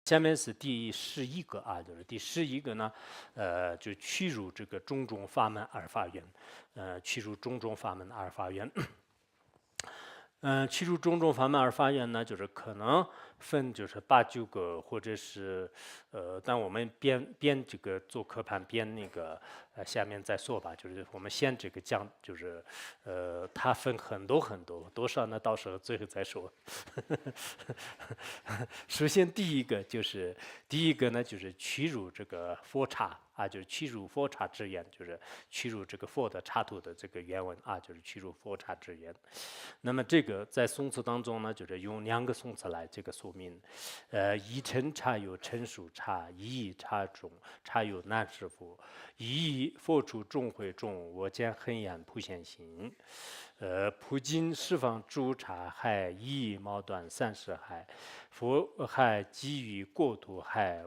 下面是第11个啊，就是第11个呢，就去除这个种种法门而发愿，去除种种法门而发愿。去除种种法门而发愿呢，就是可能分就是8、9个，或者是但我们边这个做课盘边那个下面再说吧，就是我们先这个讲，就是它分很多很多，多少呢？到时候最后再说。首先第一个呢，就是去除这个佛刹啊，就是去除佛刹之言，就是去除这个佛的刹土的这个原文啊，就是去除佛刹之言。那么这个在宋词当中呢，就是用2个宋词来这个说明，一称茶有称数茶，一义茶中茶有难师傅，一义佛出众会众，我见黑眼普现行。普尽十方诸茶害，一义毛断30害，佛害基于过度害，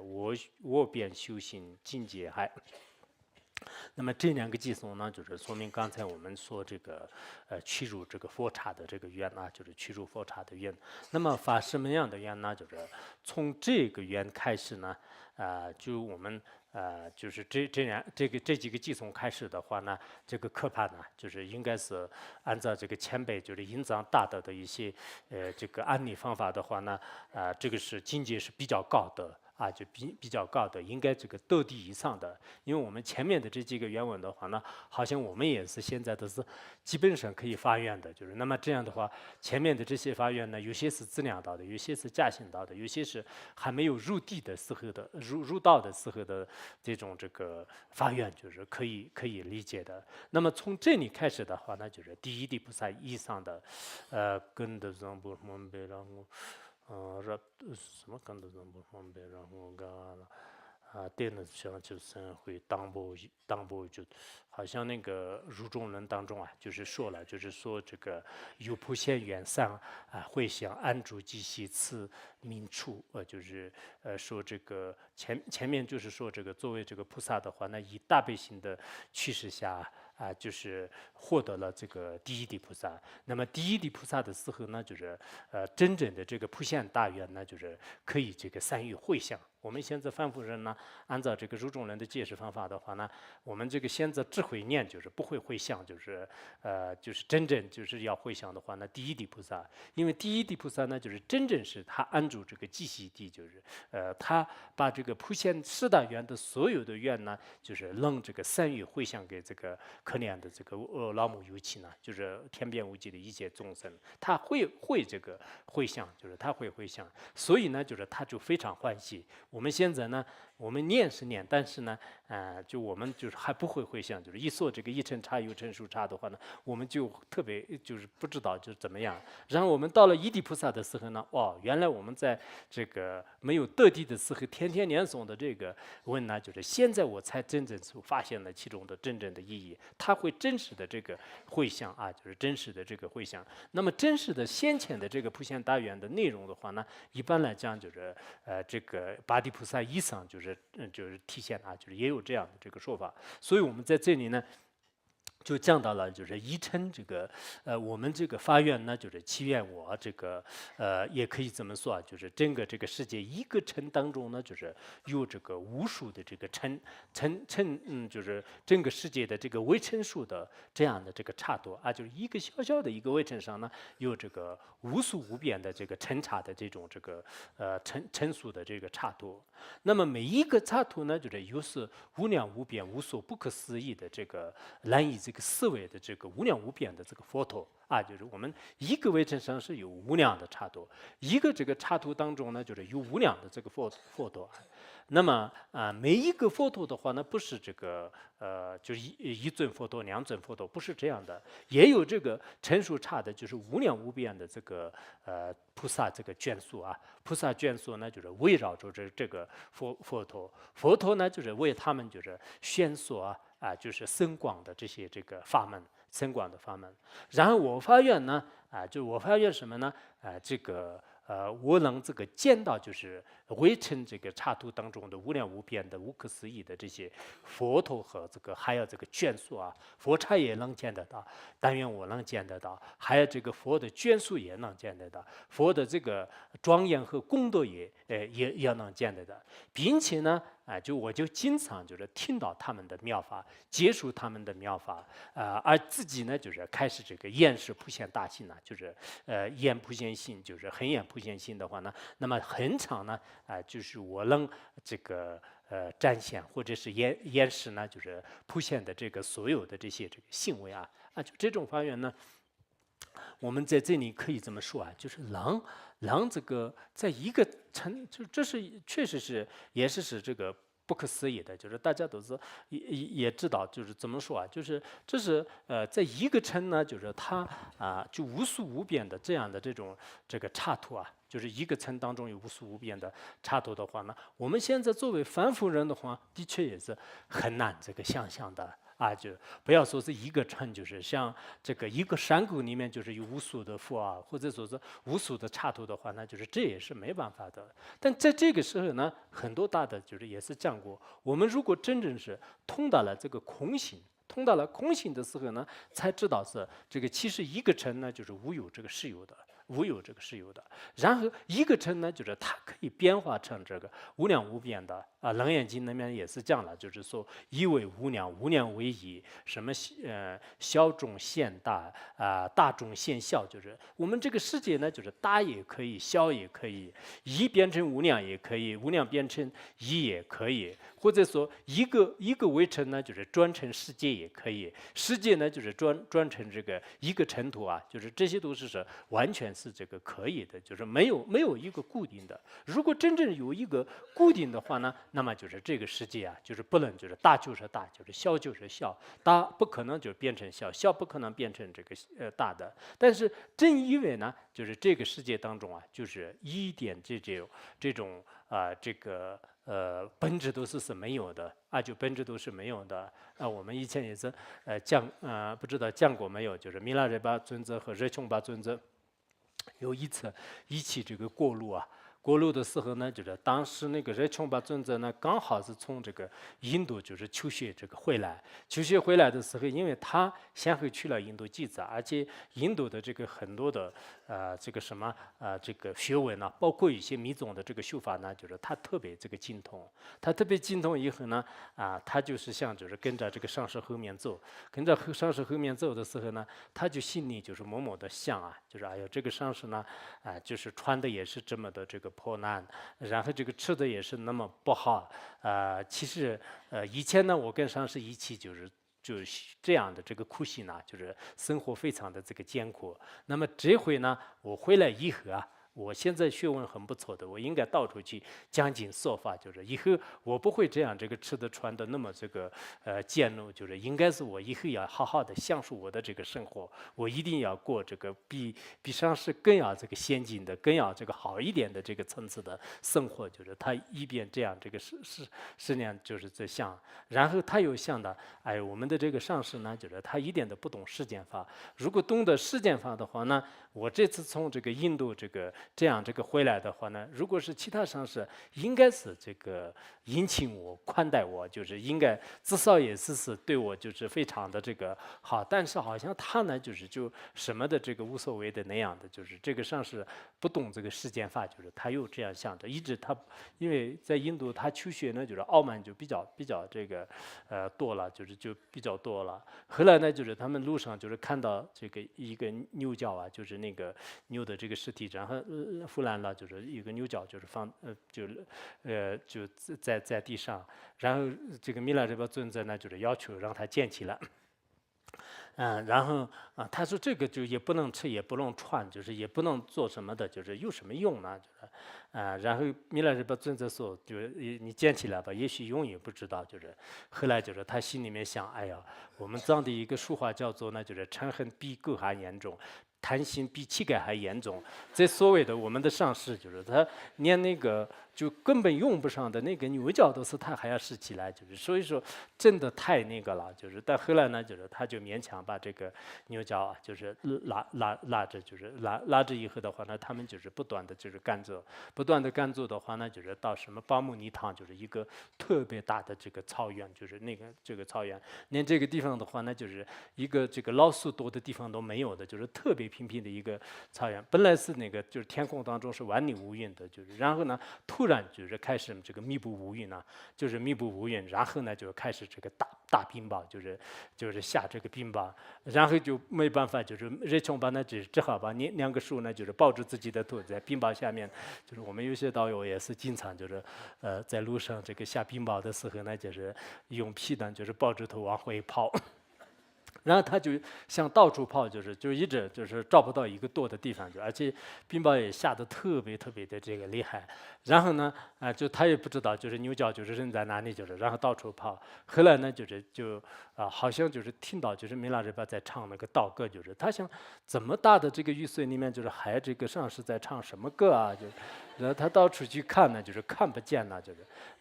我便修行境界害。那么这2个寄颂呢，就是说明刚才我们说这个去除这个佛刹的这个愿啊，就是去除佛刹的愿。那么发什么样的愿呢？就是从这个愿开始呢，就我们就是这几个寄颂开始的话呢，这个课盘呢，就是应该是按照这个前辈就是印藏大德的一些这个案例方法的话呢，这个是境界是比较高的。啊，就比较高的，应该这个斗地以上的，因为我们前面的这几个原文的话呢，好像我们也是现在都是基本上可以发愿的，就是那么这样的话，前面的这些发愿呢，有些是资粮道的，有些是驾行道的，有些是还没有入地的时候的入道的时候的这个发愿，就是可以理解的。那么从这里开始的话呢，就是第一地菩萨以上的，跟的让不蒙别让我。什么跟的人不方便，然后电子上就是会当波就，好像那个入中人当中啊，就是说了，就是说这个有普现远上会想安住即息次明处，就是说这个前面就是说这个作为这个菩萨的话，那以大悲心的驱使下。就是获得了这个第一地菩萨。那么第一地菩萨的时候呢，就是真正的这个普现大愿呢，就是可以这个3欲会相。我们现在凡夫人呢，按照这个入中人的解释方法的话呢，我们这个现在智慧念就是不会会相，就是真正就是要会相的话呢，第一地菩萨，因为第一地菩萨呢，就是真正是他安住这个寂息地，就是他把这个普现4大愿的所有的愿呢，就是扔这个3欲会相给这个可怜的这个老母有情呢，就是天边无际的一切众生，他会这个会相，就是他会会相，所以呢，就是他就非常欢喜。我们现在呢，我们念是念，但是呢，就我们就是还不会相，就是一说这个一乘差有乘数差的话呢，我们就特别就是不知道就是怎么样。然后我们到了一地菩萨的时候呢，哦，原来我们在这个没有得地的时候，天天念诵的这个问呢，就是现在我才真正发现了其中的真正的意义。它会真实的这个会相啊，就是真实的这个会相。那么真实的先前的这个普现大愿的内容的话呢，一般来讲就是这个八地菩萨以上就是体现啊，就是也有这样的这个说法。所以我们在这里呢。就讲到了，就是一称这个，我们这个发愿呢，就是祈愿我这个，也可以这么说啊，就是整个这个世界一个称当中呢，就是有这个无数的这个称，就是整个世界的这个微称数的这样的这个差度啊，就是一个小小的一个微称上呢，有这个无数无边的这个称差的这种这个称数的这个差度。那么每一个差图呢，就是又是无量无边、无所不可思议的这个难以这个思维的这个无量无边的这个佛陀啊，就是我们一个微尘上是有无量的差图，一个这个差图当中呢，就是有无量的这个佛陀。那么每一个佛陀的话呢，不是这个就是一尊佛陀、2尊佛陀，不是这样的，也有这个乘数差的，就是无量无边的这个菩萨这个眷属啊，菩萨眷属呢，就是围绕着这个佛陀，佛陀呢，就是为他们就是宣说就是深广的这些这个法门。深广的法门，然后我发愿呢，就我发愿什么呢？这个我能这个见到就是围城这个插图当中的无量无边的无可思议的这些佛陀和这个还有这个眷属啊，佛刹也能见得到，但愿我能见得到，还有这个佛的眷属也能见得到，佛的这个庄严和功德也能见得到，并且呢。我就经常就是听到他们的妙法，接触他们的妙法，而自己呢就是开始这个厌识普现大心呢，就是厌普现心，就是很厌普现心的话呢，那么很长呢就是我能这个展现或者是厌识呢，就是普现的这个所有的这些这个行为就这种发愿呢。我们在这里可以这么说就是能这个在一个就这是确实是也是这个不可思议的，就是大家都是也知道，就是怎么说就是这是在一个城呢，就是它就无数无边的这样的这个插图就是一个城当中有无数无边的插图的话呢，我们现在作为凡夫人的话，的确也是很难这个想象的。就不要说是一个城，就是像这个一个山谷里面就是有无数的佛或者说是无数的插图的话，那就是这也是没办法的。但在这个时候呢，很多大的就是也是讲过，我们如果真正是通达了这个空性，通达了空性的时候呢，才知道是这个其实一个城呢就是无有这个实有的。无有这个实有的，然后一个城呢，就是它可以变化成这个无量无边的楞严经》里面也是讲了，就是说一为无量，无量为一，什么小众现大大众现小，就是我们这个世界呢，就是大也可以，小也可以，一变成无量也可以，无量变成一也可以，或者说一个围城呢，就是转成世界也可以，世界呢就是转成这个一个尘土就是这些都是完全是这个可以的，就是没有一个固定的。如果真正有一个固定的话呢，那么就是这个世界就是不能就是大就是大，就是小就是小，大不可能就变成小，小不可能变成这个大的。但是正因为呢，就是这个世界当中就是一点这种这个本质都是没有的就本质都是没有的我们以前也是不知道讲过没有，就是米拉热巴尊者和热琼巴尊者有一次一起这个过路的时候呢，就是当时那个热琼巴尊者呢，刚好是从这个印度就是求学这个回来，求学回来的时候，因为他先后去了印度几次，而且印度的这个很多的这个什么这个学问呢，包括一些密宗的这个修法呢，就是他特别这个精通，他特别精通以后呢他就是像就是跟着这个上师后面走，跟着上师后面走的时候呢，他就心里就是默默的想就是哎呀这个上师呢就是穿的也是这么的这个破烂，然后这个吃的也是那么不好其实以前呢我跟上师一起就是这样的这个苦行就是生活非常的这个艰苦。那么这回呢，我回来以后我现在学问很不错的，我应该到处去讲经说法，就是以后我不会这样这个吃的穿的那么这个贱陋，就是应该是我以后要好好的享受我的这个生活，我一定要过这个比上师更要这个先进的、更要这个好一点的这个层次的生活，就是他一边这样这个是那样就是在想，然后他又想到，哎，我们的这个上师呢，就是他一点都不懂世间法，如果懂得世间法的话呢，我这次从这个印度这样回来的话呢，如果是其他上师，应该是这个殷勤我、宽待我，就是应该至少也是对我就是非常的这个好。但是好像他呢，就什么的这个无所谓的那样的，就是这个上师不懂这个世间法，就是他又这样想着，一直他因为在印度他求学呢，就是傲慢就比较这个多了，就比较多了。后来呢，就是他们路上就是看到这个一个牛角就是那个牛的这个尸体，然后腐烂了，就是一个牛角就是放就在地上，然后这个弥勒这个尊者呢，就是要求让他捡起来。然后他说这个就也不能吃，也不能穿，就是也不能做什么的，就是有什么用呢？就是然后弥勒日巴尊者说，就是你捡起来吧，也许用也不知道。就是后来就是他心里面想，哎呀，我们藏的一个俗话叫做呢，就是嗔恨比狗还严重。贪心比乞丐还严重。这所谓的我们的上师，就是他连那个就根本用不上的那个牛角都是他还要拾起来，就是所以说真的太那个了，就是但后来呢，就是他就勉强把这个牛角啊，就是拉着，就是拉着以后的话呢，他们就是不断的就是甘蔗，不断的甘蔗的话呢，就是到什么巴木尼堂，就是一个特别大的这个草原，就是那个这个草原，连这个地方的话呢，就是一个这个老鼠多的地方都没有的，就是特别平平的一个草原，本来是那个就是天空当中是万里无云的，就是然后呢，突然就是开始这个密布无云啊，就是密布无云，然后呢就开始这个大冰雹，就是下这个冰雹，然后就没办法，就是热穷把呢只好把两个树呢就是抱住自己的头在冰雹下面，就是我们有些导游也是经常就是在路上这个下冰雹的时候呢，就是用皮蛋就是抱着头往回跑。然后他就想到处跑，就一直就是找不到一个躲的地方，而且冰雹也下得特别特别的这个厉害。然后呢，就他也不知道就是牛角就是扔在哪里，就是然后到处跑。后来呢，好像就是听到就是米拉日巴在唱那个道歌，就是他想这么大的这个雨水里面，就是还这个上师在唱什么歌啊？然后他到处去看呢，就是看不见了，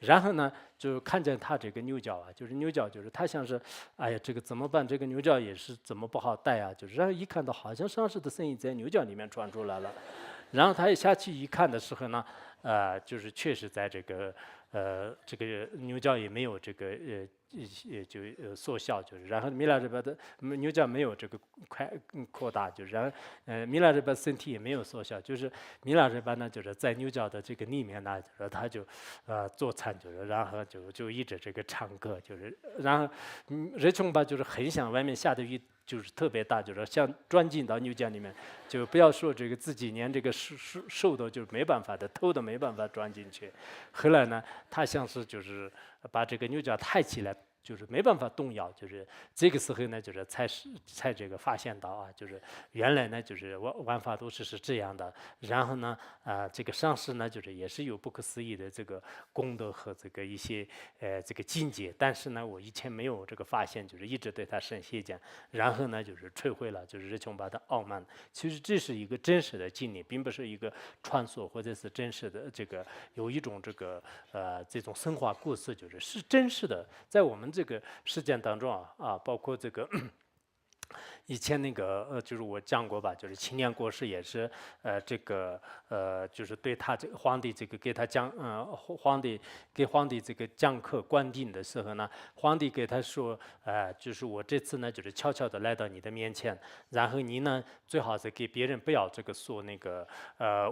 然后呢，就看见他这个牛角啊，就是牛角，就是他想是，哎呀，这个怎么办？这个牛角也是怎么不好带啊？然后一看到好像上师的声音在牛角里面传出来了，然后他一下去一看的时候呢，就是确实在这个牛角也没有这个缩小，然后米拉日巴的牛角没有这个扩大，然后米拉日巴身体也没有缩小，就是米拉日巴呢就是在牛角的这个里面呢，他就做餐，然后就一直这个唱歌，然后热琼巴就是很想外面下的雨就是特别大，想钻进到牛角里面，就不要说这个自己连这个手都就没办法的，头都没办法钻进去。后来呢，他像是就是把这个牛角抬起来，就是没办法动摇，这个时候呢，才这个发现到啊，原来呢就是玩法都是这样的。然后呢，这个上师呢也是有不可思议的这个功德和这个一些这个境界，但是呢我以前没有这个发现，一直对他生谢见，然后呢摧毁了日琼巴的傲慢。其实这是一个真实的经历，并不是一个传说或者是真实的这个有一种这种神话故事，是真实的，在我们这个事件当中包括这个以前那个就是我讲过吧，青年国师也是就是对他这个皇帝这个给他讲皇帝这个讲课灌顶的时候呢，皇帝给他说就是我这次呢悄悄的来到你的面前，然后你呢最好是给别人不要这个说那个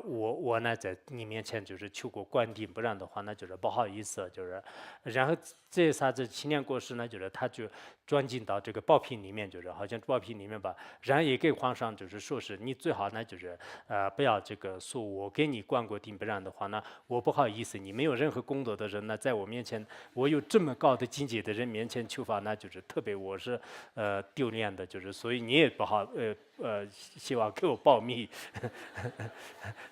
我呢在你面前求过灌顶，不然的话呢不好意思，然后这啥子青年国师呢他就钻进到这个宝瓶里面，好像宝瓶里面吧，然后也给皇上说是你最好呢不要这个说我给你灌过顶，不然的话呢我不好意思，你没有任何功德的人呢在我面前，我有这么高的境界的人面前求法呢特别我是丢脸的，所以你也不好希望给我保密。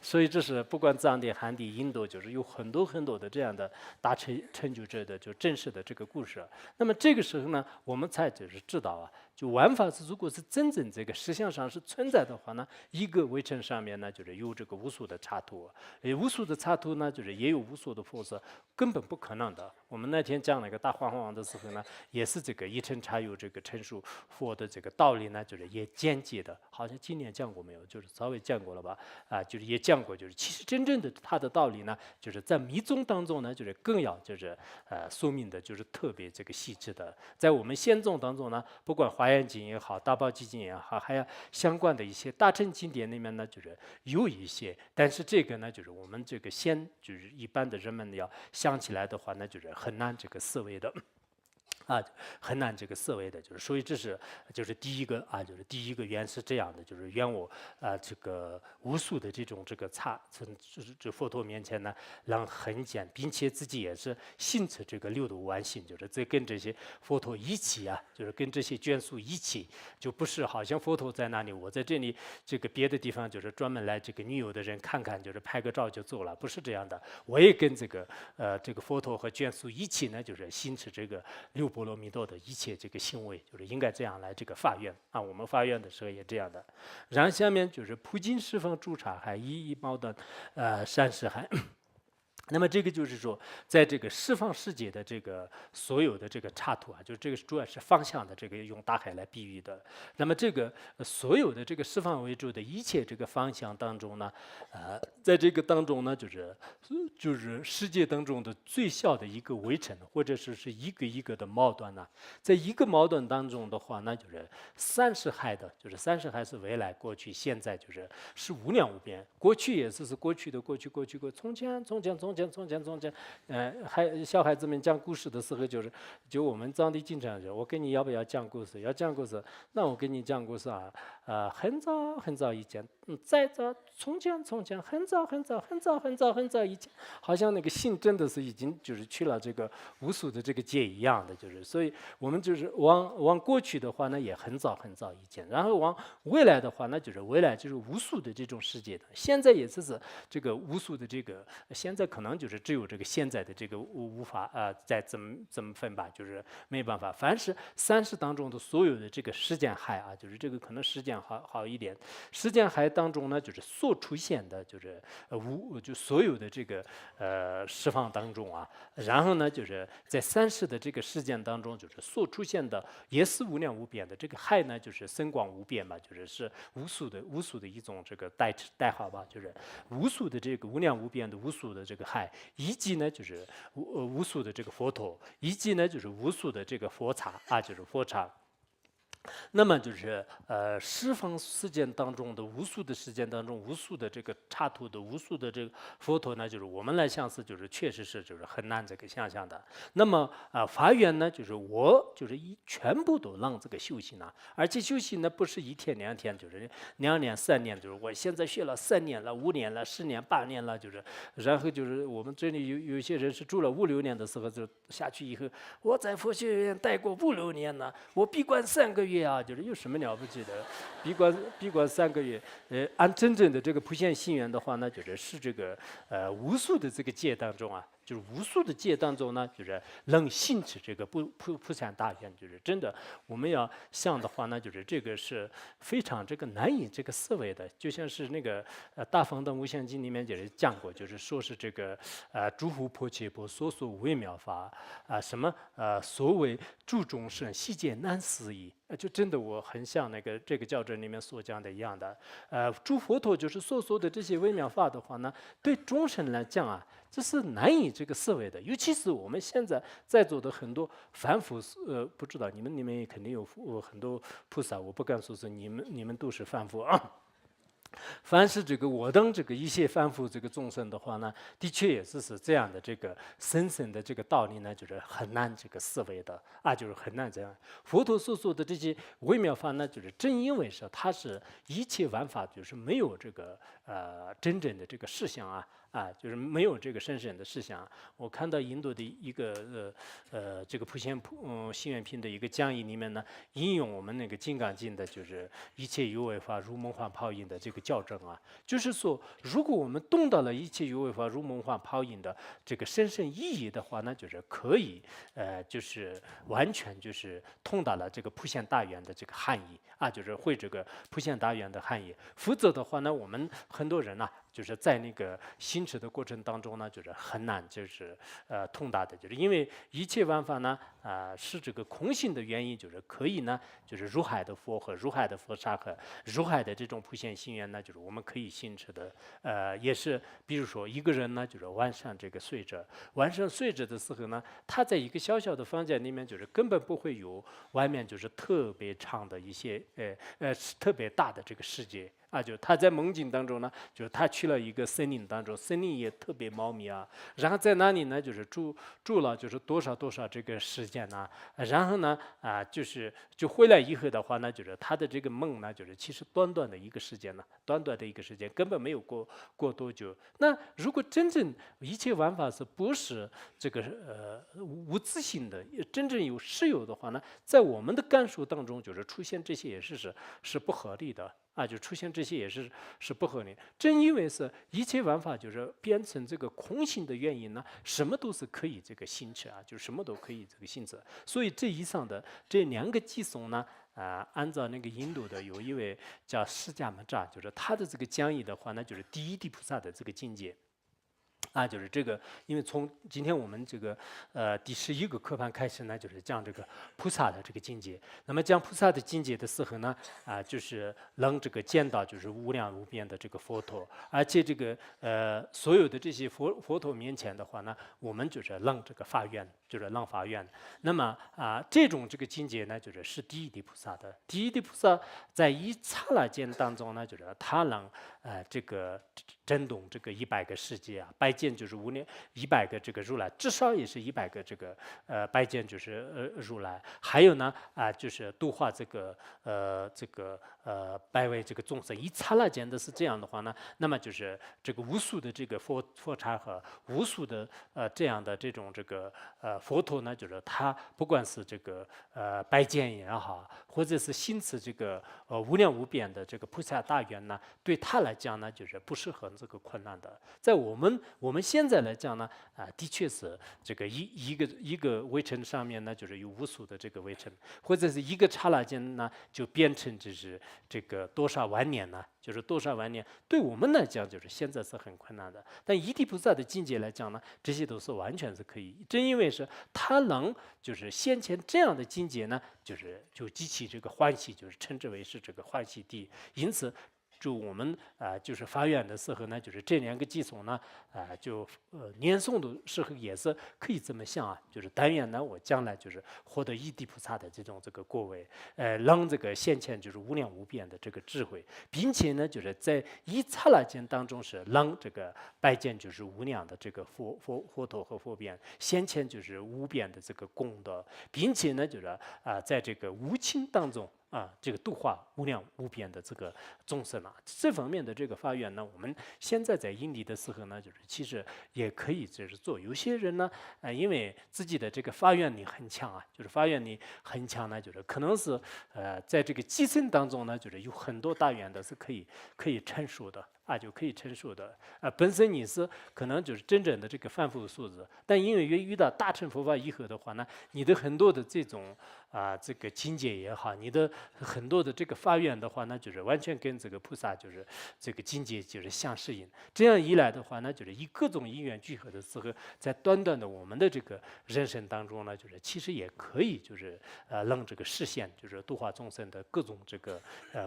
所以这是不管藏地、汉地、印度，有很多很多的这样的大成就者的真实的这个故事。那么这个时候呢，我们才知道啊，玩法是如果是真正这个实相上是存在的话呢，一个围城上面呢有这个无数的插图，无数的插图呢也有无数的佛色，根本不可能的。我们那天讲那个大黄王的时候呢，也是这个一乘茶有这个陈述佛的这个道理呢，也间接的，好像今年讲过没有？稍微讲过了吧？也讲过，其实真正的它的道理呢，在密宗当中呢，更要说明的特别这个细致的，在我们仙宗当中呢，不管华严经也好，大宝积经也好，还有相关的一些大乘经典里面呢，有一些，但是这个呢，我们这个仙，一般的人们要想起来的话呢，很难这个思维的。很难这个思维的，所以这是第一个第一个缘是这样的，缘我这个无数的这种这佛陀面前呢，让很简，并且自己也是信持这个六度万行，这跟这些佛陀一起跟这些眷属一起，就不是好像佛陀在那里，我在这里这个别的地方专门来这个女友的人看看，拍个照就走了，不是这样的，我也跟这个佛陀和眷属一起呢，信持这个六波罗蜜多的一切这个行为，就是应该这样来这个发愿啊。我们发愿的时候也这样的。然后下面就是普尽十方诸刹海，一一毛断三世海。那么这个就是说，在这个十方世界的这个所有的这个刹土啊，就这个主要是方向的这个用大海来比喻的。那么这个所有的这个十方为主的一切这个方向当中呢，在这个当中呢，就是世界当中的最小的一个微尘，或者是一个一个的毛端呢，在一个毛端当中的话，那就是三十海的，就是三十海是未来、过去、现在，是无量无边。过去也是过去的过去，从前，小孩子们讲故事的时候，就我们藏地经常说，我跟你要不要讲故事？要讲故事，那我跟你讲故事啊。很早很早以前，再早，从前，很早以前，好像那个心真的是已经去了这个无数的这个界一样的，所以我们往过去的话呢，也很早很早以前，然后往未来的话，那未来无数的这种世界的，现在也是这个无数的这个，现在可能只有这个现在的这个无法再怎么分吧，没办法，凡是三世当中的所有的这个时间海啊，这个可能时间好一点，时间海当中呢，所出现的就所有的这个十方当中啊，然后呢在三世的这个事件当中，所出现的也是无量无边的，这个海呢深广无边嘛，是无数的一种这个代号吧，无数的这个无量无边的无数的这个海，以及呢无数的这个佛陀，以及呢无数的这个佛刹啊，佛刹。那么十方世界当中的无数的时间当中，无数的这个刹土的无数的这个佛陀呢，我们来相似，确实是很难这个想象的。那么发愿呢，我全部都让这个修行啊，而且修行呢不是一天两天，2年3年，我现在学了3年了、5年了、10年、8年了，然后我们这里有一些人是住了5、6年的时候，就下去以后，我在佛学院待过5、6年了，我闭关3个月。啊，有什么了不起的？闭关3个月，按真正的这个普现心愿的话呢，是这个无数的这个界当中啊，无数的界当中呢，能行持这个普贤大愿，真的我们要想的话呢，这个是非常这个难以这个思维的，就像是那个大方的无相经里面讲过，说是这个诸佛迫切波所说微妙法什么所谓诸众生悉皆难思议。就真的我很像那个这个教证里面所讲的一样的，诸佛陀所说的这些微妙法的话呢，对众生来讲啊，这是难以这个思维的。尤其是我们现在座的很多凡夫，不知道你们也肯定有很多菩萨，我不敢说是你们都是凡夫啊。凡是这个我等这个一切凡夫这个众生的话呢，的确也是这样的这个深深的这个道理呢，很难这个思维的啊，很难这样。佛陀所说的这些微妙法呢，正因为是它是一切万法，没有这个真正的这个实相啊。没有这个深深的思想。我看到印度的一个这个普贤心愿品的一个讲义里面呢，引用我们那个《金刚经》的，一切有为法如梦幻泡影的这个校正啊，就是说，如果我们懂到了一切有为法如梦幻泡影的这个深深意义的话，那可以完全通达了这个普贤大愿的这个含义啊，会这个普贤大愿的含义。否则的话呢，我们很多人呢。在那个行持的过程当中呢，很难通达的，因为一切万法呢，是这个空性的原因，可以呢，如海的佛和如海的佛刹和如海的这种普贤心愿呢，我们可以行持的，也是比如说一个人呢，晚上睡着的时候呢，他在一个小小的房间里面，根本不会有外面特别长的一些特别大的这个世界。啊，他在梦境当中呢，他去了一个森林当中，森林也特别茂密啊。然后在那里呢，住了多少这个时间呢？然后呢，就回来以后的话呢，他的这个梦呢，其实短短的一个时间呢，根本没有过多久。那如果真正一切万法是不是这个无自性的，真正有实有的话呢，在我们的感受当中，出现这些也是不合理的。啊，就出现这些也是不合理。正因为是一切万法就是变成这个空性的原因呢，什么都是可以这个行持啊，就什么都可以这个行持。所以这以上的这2个偈颂呢，按照那个印度的有一位叫释迦牟扎，就是他的这个讲义的话呢，就是第一地菩萨的这个境界。啊，就是这个，因为从今天我们这个第11个课盘开始呢，就是讲这个菩萨的这个境界。那么讲菩萨的境界的时候呢，就是能这个见到就是无量无边的这个佛陀，而且这个所有的这些佛陀面前的话呢，我们就是能这个发愿，就是能发愿。那么这种这个境界呢，就是第一地菩萨的。第一地菩萨在一刹那间当中呢，就是他能这个震动这个100个世界啊，拜见就是100个这个如来，至少也是100个这个拜见就是如来。还有呢就是度化这个百位这个众生，一刹那间的是这样的话呢，那么就是这个无数的这个佛刹和无数的这样的这种这个佛陀呢，就是他不管是这个拜见也好，或者是行持这个无量无边的这个菩萨大愿呢，对他来讲呢，就是不是很这个困难的。在我们现在来讲呢，的确是这个一个围城上面呢，就是有无数的这个围城，或者是一个刹那间呢，就变成就是这个多少万年呢，就是多少万年。对我们来讲，就是现在是很困难的。但一地菩萨的境界来讲呢，这些都是完全是可以。正因为是他能就是先前这样的境界呢，就激起这个欢喜，就是称之为是这个欢喜地。因此，就我们就是发愿的时候呢，就是这2个偈颂呢，就念诵的时候也是可以这么想啊，就是但愿呢，我将来就是获得一地菩萨的这个果位，让这个先前就是无量无边的这个智慧，并且呢，就是在一刹那间当中是让这个拜见就是无量的这个佛陀和佛边，先前就是无边的这个功德，并且呢，就是在这个无情当中。这个度化无量无边的这个众生这方面的这个发愿呢，我们现在在印尼的时候呢，就是其实也可以就是做。有些人呢，因为自己的这个发愿力很强就是发愿力很强呢，就是可能是在这个基层当中呢，就是有很多大愿的是可以成熟的。就可以成熟的本身你是可能就是真正的这个凡夫素质，但因为遇到大乘佛法以后的话呢，你的很多的这种这个境界也好，你的很多的这个发愿的话呢，就是完全跟这个菩萨就是这个境界就是相适应。这样一来的话呢，就是以各种因缘聚合的时候，在短短的我们的这个人生当中呢，就是其实也可以就是让这个实现就是度化众生的各种这个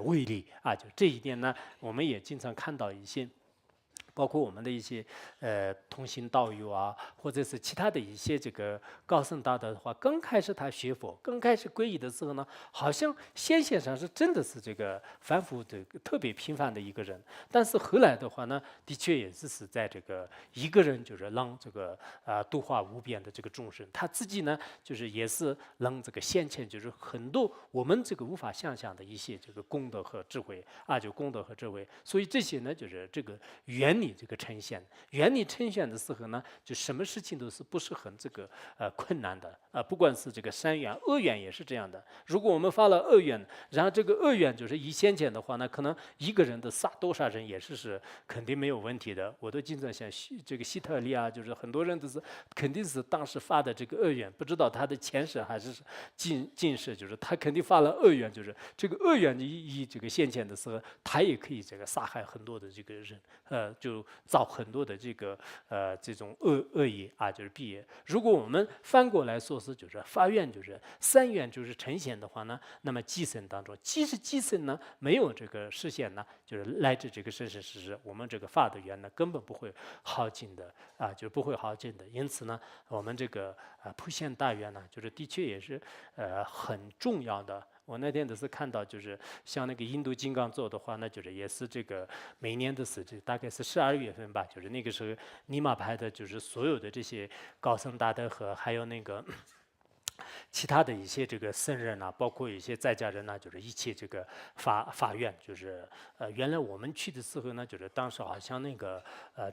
威力就这一点呢，我们也经常看到一些。包括我们的一些同行道友或者是其他的一些这个高僧大德的话，刚开始他学佛，刚开始皈依的时候呢，好像先显上是真的是这个凡夫的特别平凡的一个人，但是后来的话呢，的确也是在这个一个人就是让这个度化无边的这个众生，他自己呢就是也是让这个先前就是很多我们这个无法想象的一些这个功德和智慧就功德和智慧，所以这些呢就是这个原理这个呈现，原理呈现的时候呢，就什么事情都是不是很这个困难的不管是这个善愿、恶愿也是这样的。如果我们发了恶愿，然后这个恶愿就是以先前的话呢，可能一个人的杀多少人也是肯定没有问题的。我都经常想这个希特勒就是很多人都是肯定是当时发的这个恶愿，不知道他的前世还是今世，就是他肯定发了恶愿，就是这个恶愿以这个先前的时候，他也可以这个杀害很多的这个人，就造很多的这个这种恶业就是弊业。如果我们翻过来说是就是发愿就是三愿就是呈现的话呢，那么寄生当中，即使寄生呢没有这个实现呢，就是来自这个生生世世，我们这个发的愿呢根本不会耗尽的就不会耗尽的。因此呢，我们这个普贤大愿呢，就是的确也是很重要的。我那天都是看到，就是像那个印度金刚座的话，那就是也是这个每年的是大概是12月份吧，就是那个时候尼玛派的，就是所有的这些高僧大德和还有那个其他的一些这个僧人呐、包括一些在家人呐、就是一起这个发愿，就是原来我们去的时候呢，就是当时好像那个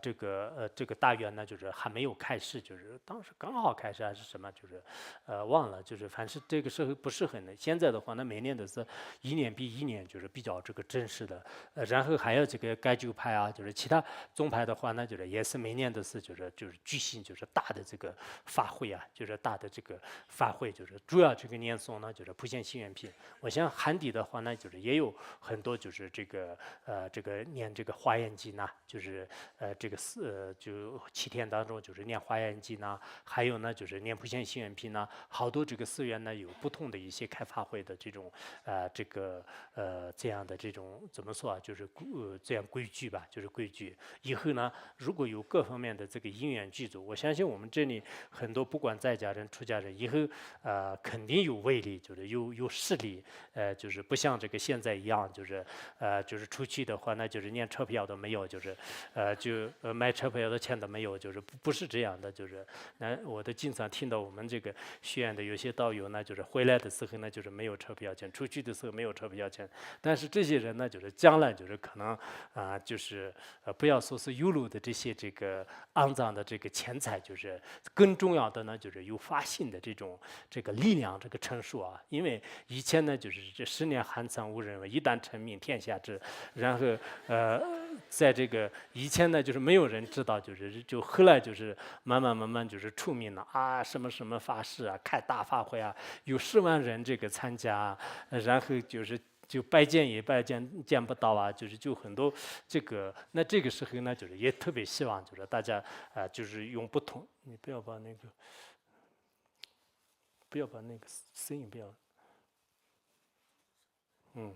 这个大院呢，就是还没有开市，就是当时刚好开市还是什么，就是忘了，就是反正这个时候不是很的。现在的话呢，每年都是一年比一年就是比较这个正式的，然后还有这个盖旧派啊，就是其他宗派的话呢，就是也是每年都是就是举行就是大的这个法会啊，就是大的这个法会，就是主要这个念诵呢就是普贤行愿品。我想汉地的话呢，就是也有很多就是这个念这个华严经呐，就是这个就7天当中就是念华严经呐，还有呢就是念普贤行愿品呐，好多这个寺院呢有不同的一些开法会的这种这样的这种怎么说啊，就是这样规矩吧，就是规矩。以后呢，如果有各方面的这个因缘具足，我相信我们这里很多不管在家人、出家人，以后肯定有威力，就是有势力，就是不像这个现在一样，就是出去的话，那就是连车票都没有，就是买车票的钱都没有，就是不是这样的，就是我都经常听到我们这个学院的有些道友呢，就是回来的时候呢，就是没有车票钱，出去的时候没有车票钱，但是这些人呢，就是将来就是可能就是不要说是优柔的这个肮脏的这个钱财，就是更重要的呢，就是有发心的这个力量，这个陈述啊。因为以前呢，就是这10年寒窗无人问，一旦成名天下知。然后在这个以前呢，就是没有人知道，就后来就是慢慢就是出名了啊，什么什么法事啊，开大法会啊，有10万人这个参加，然后就拜见也见不到啊，就很多这个，那这个时候呢，就是也特别希望就是大家就是用不同，你不要把那个声音不要，嗯，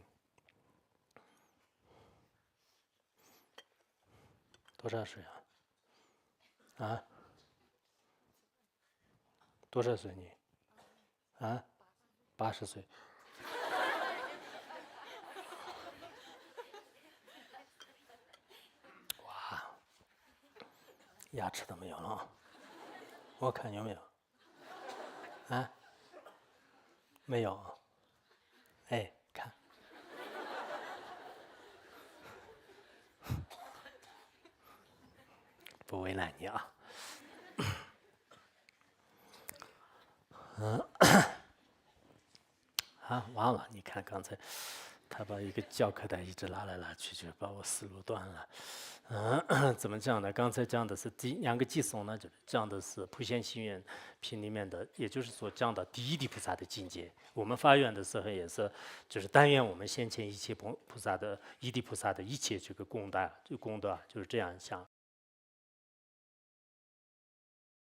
多少岁啊？啊，多少岁你？啊，80岁。牙齿都没有了啊，我看有没有？啊，没有啊。哎，看，不为难你啊。忘了，你看刚才他把一个教科带一直拉来拉去，就把我思路断了。怎么讲呢？刚才讲的是2个偈颂呢，就是讲的是普贤行愿品里面的，也就是说讲的第一地菩萨的境界。我们发愿的时候也是，就是但愿我们先前一切菩萨的一地菩萨的一切这个功德，就是这样想。